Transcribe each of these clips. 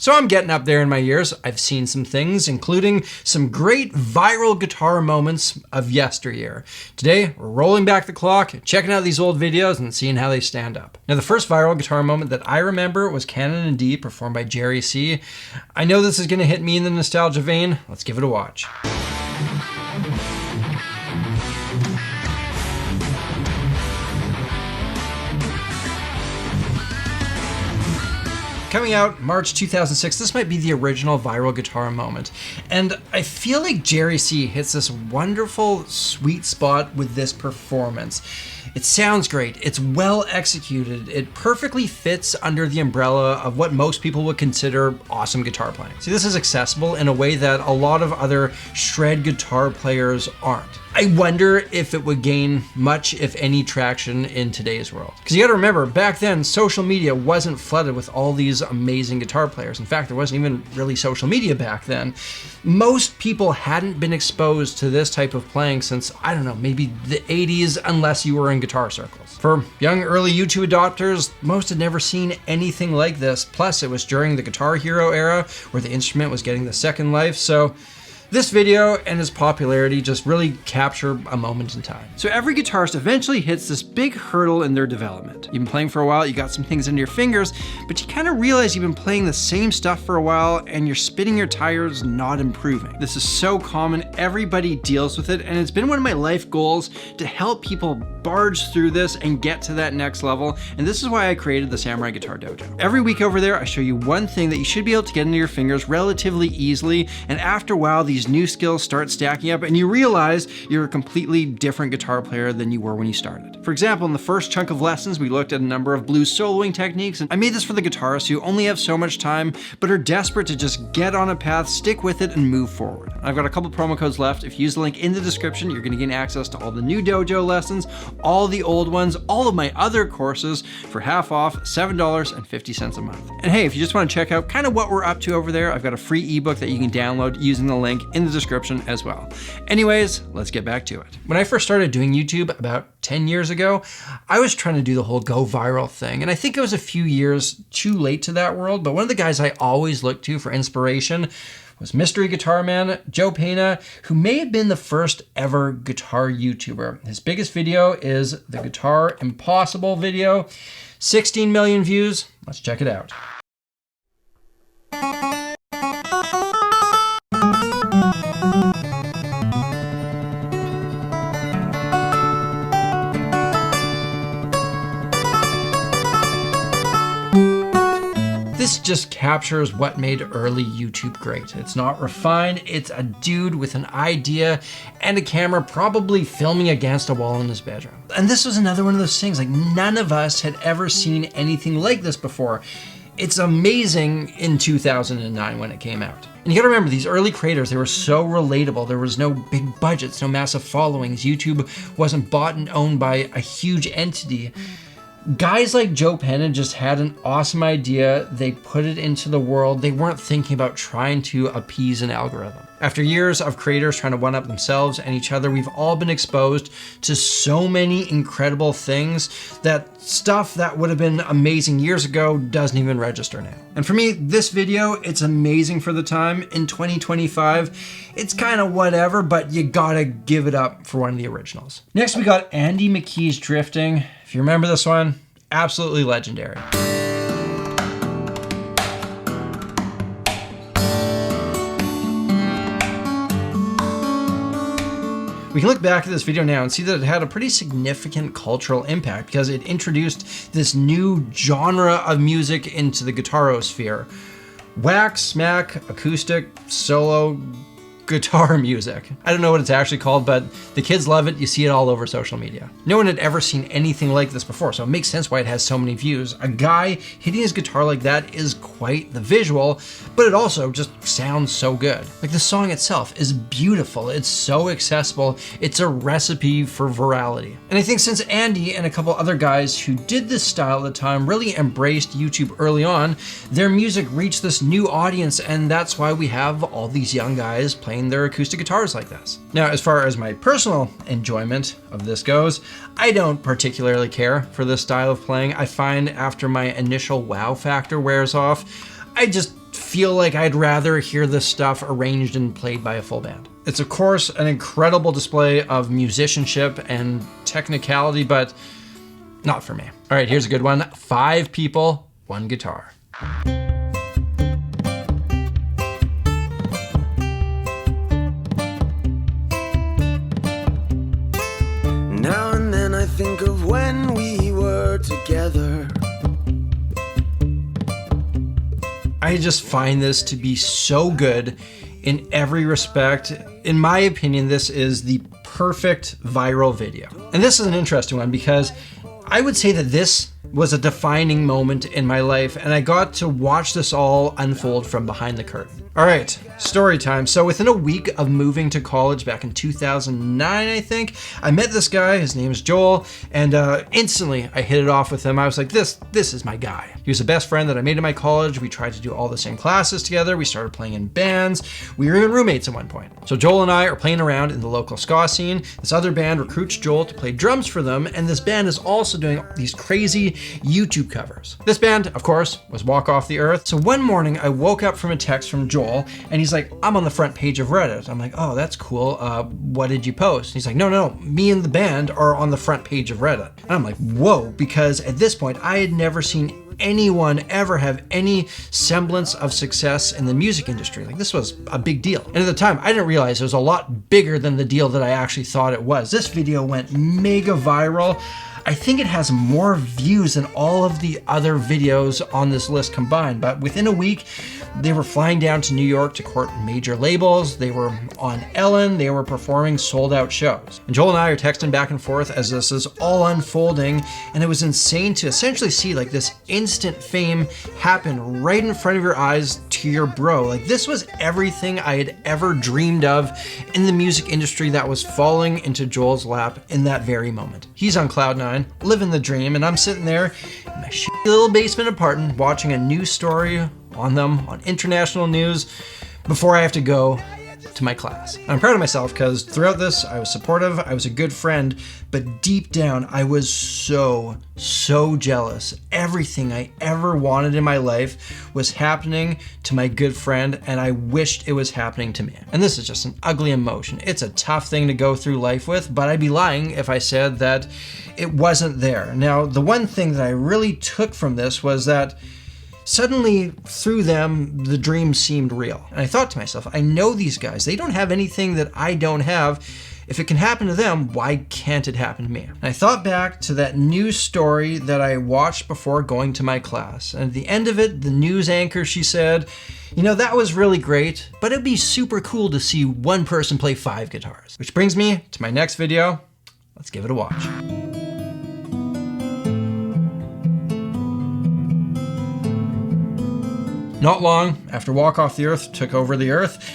So I'm getting up there in my years. I've seen some things, including some great viral guitar moments of yesteryear. Today, we're rolling back the clock, checking out these old videos and seeing how they stand up. Now, the first viral guitar moment that I remember was Canon and D performed by Jerry C. I know this is gonna hit me in the nostalgia vein. Let's give it a watch. Coming out March 2006, this might be the original viral guitar moment. And I feel like Jerry C hits this wonderful sweet spot with this performance. It sounds great, it's well executed, it perfectly fits under the umbrella of what most people would consider awesome guitar playing. See, this is accessible in a way that a lot of other shred guitar players aren't. I wonder if it would gain much, if any, traction in today's world. Because you gotta remember, back then, social media wasn't flooded with all these amazing guitar players. In fact, there wasn't even really social media back then. Most people hadn't been exposed to this type of playing since, I don't know, maybe the 80s, unless you were in guitar circles. For young early YouTube adopters, most had never seen anything like this. Plus, it was during the Guitar Hero era, where the instrument was getting the second life, so this video and its popularity just really capture a moment in time. So every guitarist eventually hits this big hurdle in their development. You've been playing for a while, you got some things under your fingers, but you kind of realize you've been playing the same stuff for a while and you're spinning your tires, not improving. This is so common, everybody deals with it, and it's been one of my life goals to help people barge through this and get to that next level, and this is why I created the Samurai Guitar Dojo. Every week over there, I show you one thing that you should be able to get into your fingers relatively easily, and after a while, these new skills start stacking up and you realize you're a completely different guitar player than you were when you started. For example, in the first chunk of lessons, we looked at a number of blues soloing techniques, and I made this for the guitarists who only have so much time, but are desperate to just get on a path, stick with it, and move forward. I've got a couple promo codes left. If you use the link in the description, you're gonna gain access to all the new dojo lessons, all the old ones, all of my other courses for half off, $7.50 a month. And hey, if you just wanna check out kind of what we're up to over there, I've got a free ebook that you can download using the link in the description as well. Anyways, let's get back to it. When I first started doing YouTube about 10 years ago, I was trying to do the whole go viral thing. And I think it was a few years too late to that world, but one of the guys I always looked to for inspiration was MysteryGuitarMan, Joe Pena, who may have been the first ever guitar YouTuber. His biggest video is the Guitar Impossible video, 16 million views. Let's check it out. This just captures what made early YouTube great. It's not refined, it's a dude with an idea and a camera probably filming against a wall in his bedroom. And this was another one of those things, like none of us had ever seen anything like this before. It's amazing in 2009 when it came out. And you gotta remember, these early creators, they were so relatable. There was no big budgets, no massive followings. YouTube wasn't bought and owned by a huge entity. Guys like Joe Pena just had an awesome idea. They put it into the world. They weren't thinking about trying to appease an algorithm. After years of creators trying to one-up themselves and each other, we've all been exposed to so many incredible things that stuff that would have been amazing years ago doesn't even register now. And for me, this video, it's amazing for the time. In 2025, it's kind of whatever, but you gotta give it up for one of the originals. Next, we got Andy McKee's Drifting. If you remember this one, absolutely legendary. We can look back at this video now and see that it had a pretty significant cultural impact because it introduced this new genre of music into the guitarosphere. Whack, smack, acoustic, solo, guitar music. I don't know what it's actually called, but the kids love it. You see it all over social media. No one had ever seen anything like this before, so it makes sense why it has so many views. A guy hitting his guitar like that is quite the visual, but it also just sounds so good. Like the song itself is beautiful. It's so accessible. It's a recipe for virality. And I think since Andy and a couple other guys who did this style at the time really embraced YouTube early on, their music reached this new audience, and that's why we have all these young guys playing their acoustic guitars like this. Now, as far as my personal enjoyment of this goes, I don't particularly care for this style of playing. I find after my initial wow factor wears off, I just feel like I'd rather hear this stuff arranged and played by a full band. It's of course an incredible display of musicianship and technicality, but not for me. All right, here's a good one. 5 people, 1 guitar. Now and then I think of when we were together. I just find this to be so good in every respect. In my opinion, this is the perfect viral video. And this is an interesting one because I would say that this was a defining moment in my life, and I got to watch this all unfold from behind the curtain. All right, story time. So within a week of moving to college back in 2009, I think, I met this guy. His name is Joel, and instantly I hit it off with him. I was like, this is my guy. He was the best friend that I made in my college. We tried to do all the same classes together. We started playing in bands. We were even roommates at one point. So Joel and I are playing around in the local ska scene. This other band recruits Joel to play drums for them, and this band is also doing these crazy YouTube covers. This band, of course, was Walk Off the Earth. So one morning I woke up from a text from Joel, and he's like, I'm on the front page of Reddit. I'm like, oh, that's cool. What did you post? And he's like, no, me and the band are on the front page of Reddit. And I'm like, whoa, because at this point I had never seen anyone ever have any semblance of success in the music industry. Like, this was a big deal. And at the time, I didn't realize it was a lot bigger than the deal that I actually thought it was. This video went mega viral. I think it has more views than all of the other videos on this list combined, but within a week, they were flying down to New York to court major labels. They were on Ellen. They were performing sold out shows. And Joel and I are texting back and forth as this is all unfolding. And it was insane to essentially see like this instant fame happen right in front of your eyes to your bro. Like, this was everything I had ever dreamed of in the music industry that was falling into Joel's lap in that very moment. He's on cloud 9, living the dream, and I'm sitting there in my shitty little basement apartment watching a news story on them on international news before I have to go to my class. And I'm proud of myself because throughout this, I was supportive, I was a good friend, but deep down, I was so jealous. Everything I ever wanted in my life was happening to my good friend, and I wished it was happening to me. And this is just an ugly emotion. It's a tough thing to go through life with, but I'd be lying if I said that it wasn't there. Now, the one thing that I really took from this was that suddenly, through them, the dream seemed real. And I thought to myself, I know these guys. They don't have anything that I don't have. If it can happen to them, why can't it happen to me? And I thought back to that news story that I watched before going to my class. And at the end of it, the news anchor, she said, you know, that was really great, but it'd be super cool to see one person play 5 guitars. Which brings me to my next video. Let's give it a watch. Not long after Walk Off the Earth took over the earth,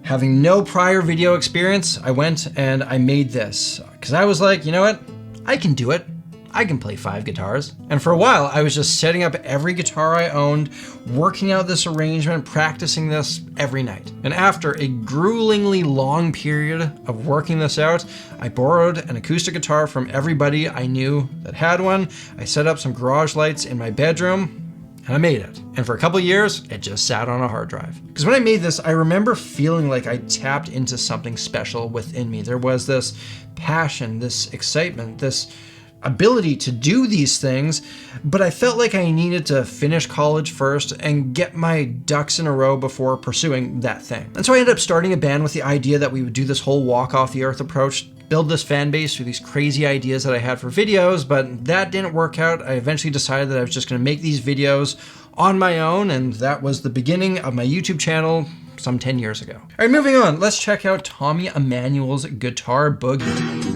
having no prior video experience, I went and I made this. Because I was like, you know what? I can do it. I can play 5 guitars. And for a while, I was just setting up every guitar I owned, working out this arrangement, practicing this every night. And after a gruelingly long period of working this out, I borrowed an acoustic guitar from everybody I knew that had one. I set up some garage lights in my bedroom, and I made it. And for a couple years, it just sat on a hard drive. Because when I made this, I remember feeling like I tapped into something special within me. There was this passion, this excitement, this ability to do these things, but I felt like I needed to finish college first and get my ducks in a row before pursuing that thing. And so I ended up starting a band with the idea that we would do this whole Walk Off the Earth approach, build this fan base through these crazy ideas that I had for videos, but that didn't work out. I eventually decided that I was just gonna make these videos on my own, and that was the beginning of my YouTube channel some 10 years ago. All right, moving on, let's check out Tommy Emmanuel's guitar Boogie.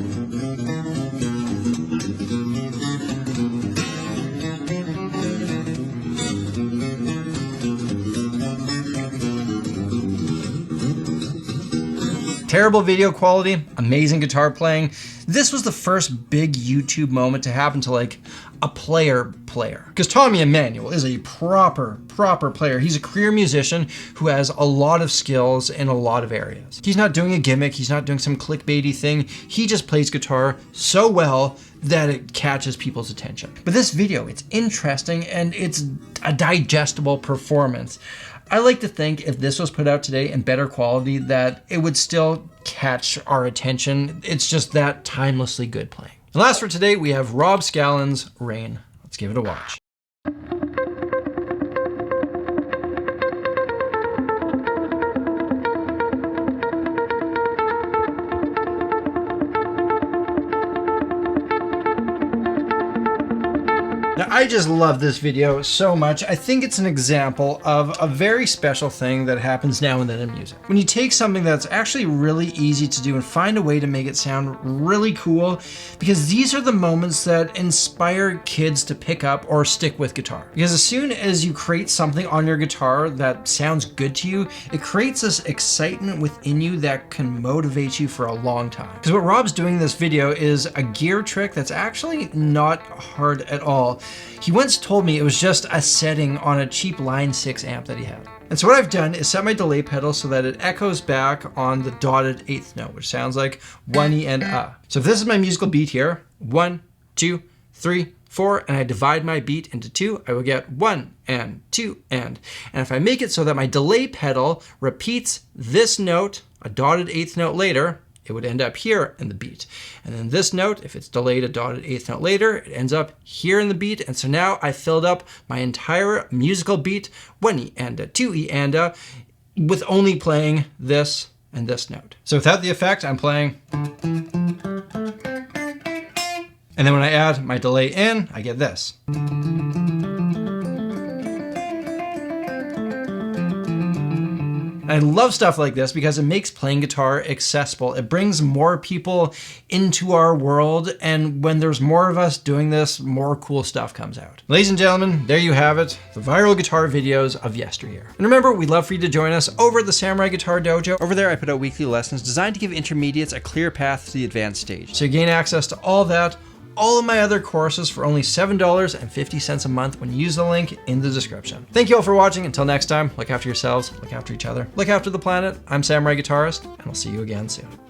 Terrible video quality, amazing guitar playing. This was the first big YouTube moment to happen to like a player. Because Tommy Emmanuel is a proper player. He's a career musician who has a lot of skills in a lot of areas. He's not doing a gimmick, he's not doing some clickbaity thing. He just plays guitar so well that it catches people's attention. But this video, it's interesting and it's a digestible performance. I like to think if this was put out today in better quality that it would still catch our attention. It's just that timelessly good playing. And last for today, we have Rob Scallon's Rain. Let's give it a watch. Now, I just love this video so much. I think it's an example of a very special thing that happens now and then in music. When you take something that's actually really easy to do and find a way to make it sound really cool, because these are the moments that inspire kids to pick up or stick with guitar. Because as soon as you create something on your guitar that sounds good to you, it creates this excitement within you that can motivate you for a long time. Because what Rob's doing in this video is a gear trick that's actually not hard at all. He once told me it was just a setting on a cheap Line 6 amp that he had. And so what I've done is set my delay pedal so that it echoes back on the dotted eighth note, which sounds like 1E and A. So if this is my musical beat here, 1, 2, 3, 4, and I divide my beat into 2, I will get 1 and 2 and. And if I make it so that my delay pedal repeats this note, a dotted eighth note later, it would end up here in the beat. And then this note, if it's delayed a dotted eighth note later, it ends up here in the beat. And so now I filled up my entire musical beat, 1E and a, 2E and a, with only playing this and this note. So without the effect, I'm playing. And then when I add my delay in, I get this. I love stuff like this because it makes playing guitar accessible. It brings more people into our world, and when there's more of us doing this, more cool stuff comes out. Ladies and gentlemen, there you have it, the viral guitar videos of yesteryear. And remember, we'd love for you to join us over at the Samurai Guitar Dojo. Over there, I put out weekly lessons designed to give intermediates a clear path to the advanced stage. So you gain access to all that, all of my other courses for only $7.50 a month when you use the link in the description. Thank you all for watching. Until next time, look after yourselves, look after each other, look after the planet. I'm Samurai Guitarist, and I'll see you again soon.